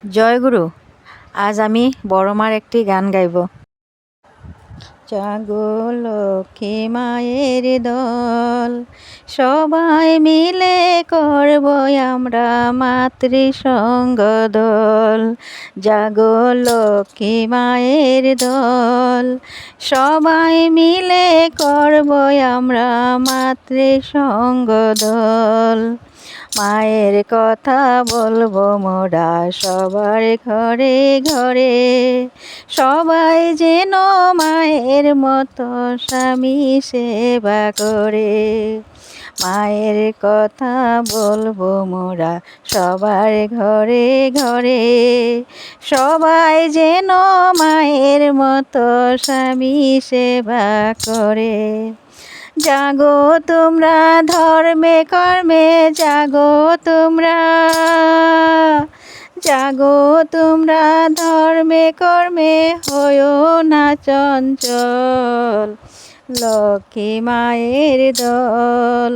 জয়গুরু। আজ আমি বড় মার একটি গান গাইব। জাগো লক্ষ্মী মায়ের দল, সবাই মিলে করব আমরা মাতৃসঙ্গ দল। জাগো লক্ষ্মী মায়ের দল, সবাই মিলে করব আমরা মাতৃসঙ্গ দল। মায়ের কথা বলবো মোরা সবার ঘরে ঘরে, সবাই যেন মায়ের মতো স্বামী সেবা করে। মায়ের কথা বলবো মোরা সবার ঘরে ঘরে, সবাই যেন মায়ের মতো স্বামী সেবা করে। জাগো তোমরা ধর্মে কর্মে, জাগো তোমরা, জাগো তোমরা ধর্মে কর্মে, হয়ো না চঞ্চল। লক্ষ্মী মায়ের দল,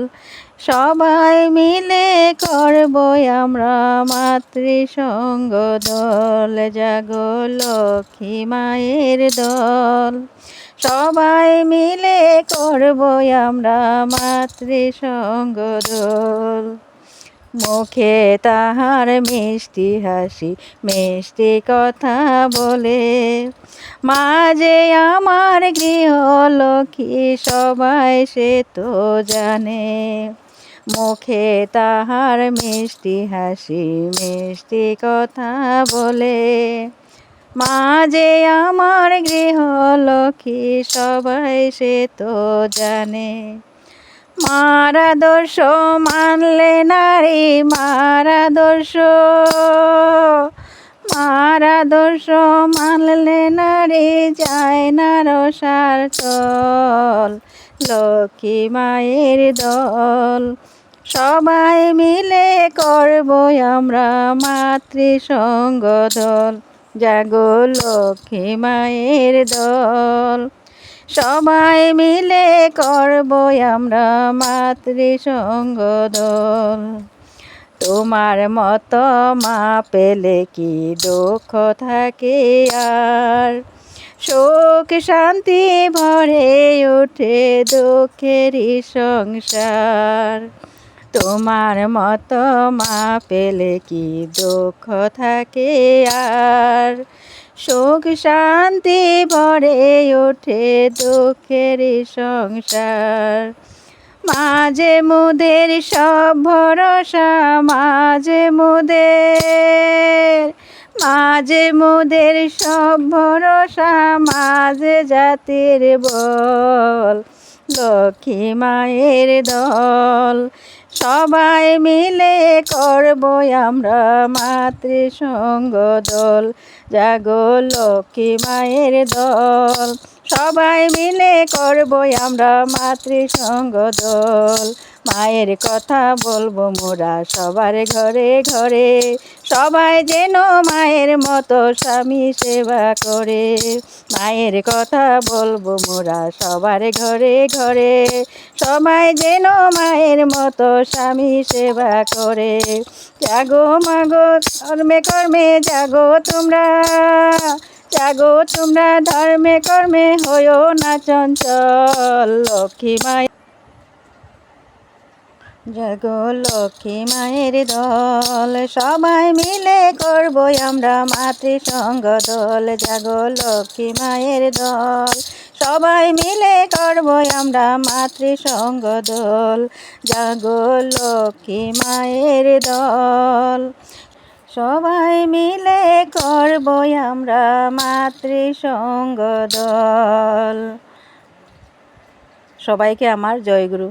সবাই মিলে করব আমরা মাতৃসঙ্গ দল। জাগো লক্ষ্মী মায়ের দল, সবাই মিলে করব আমরা মাতৃসঙ্গ দল। মুখে তাহার মিষ্টি হাসি, মিষ্টি কথা বলে, মা যে আমার গৃহলক্ষ্মী সবাই সে তো জানে। মুখে তাহার মিষ্টি হাসি, মিষ্টি কথা বলে, মা যে আমার গৃহলক্ষ্মী সবাই সে তো জানে। মার আদর্শ মানলে নারী, মার আদর্শ, মার আদর্শ মানলে নারী যায় না রসার তল। লক্ষ্মী মায়ের দল, সবাই মিলে করব আমরা মাতৃসঙ্গ দল। জাগো লক্ষ্মী মায়ের দল, সবাই মিলে করব আমরা মাতৃসঙ্গ দল। তোমার মতো মা পেলে কি দুঃখ থাকে আর, সুখ শান্তি ভরে ওঠে দুঃখেরই সংসার। তোমার মতো মা পেলে কি দুঃখ থাকে আর, সুখ শান্তি ভরে ওঠে দুঃখেরই সংসার। মাঝে মোদের সব ভরসা, মাঝে মোদের, মাঝে মোদের সব ভরসা, মাঝে জাতির বল। লক্ষ্মী মায়ের দল, সবাই মিলে করব আমরা মাতৃসঙ্গ দল। জাগো লক্ষ্মী মায়ের দল, সবাই মিলে করব আমরা মাতৃসঙ্গ দল। মায়ের কথা বলবো মোরা সবার ঘরে ঘরে, সবাই যেন মায়ের মতো স্বামী সেবা করে। মায়ের কথা বলবো মোরা সবার ঘরে ঘরে, সবাই যেন মায়ের মতো স্বামী সেবা করে। জাগো মাগো ধর্মে কর্মে, জাগো তোমরা, জাগো তোমরা ধর্মে কর্মে, হয়ো না চঞ্চল। লক্ষ্মী মায়ের, জাগো লক্ষ্মী মায়ের দল, সবাই মিলে করব আমরা মাতৃসঙ্গ দল। জাগো লক্ষ্মী মায়ের দল, সবাই মিলে করব আমরা মাতৃসঙ্গ দল। জাগো লক্ষ্মী মায়ের দল, সবাই মিলে করব আমরা মাতৃসঙ্গ দল। সবাইকে আমার জয়গুরু।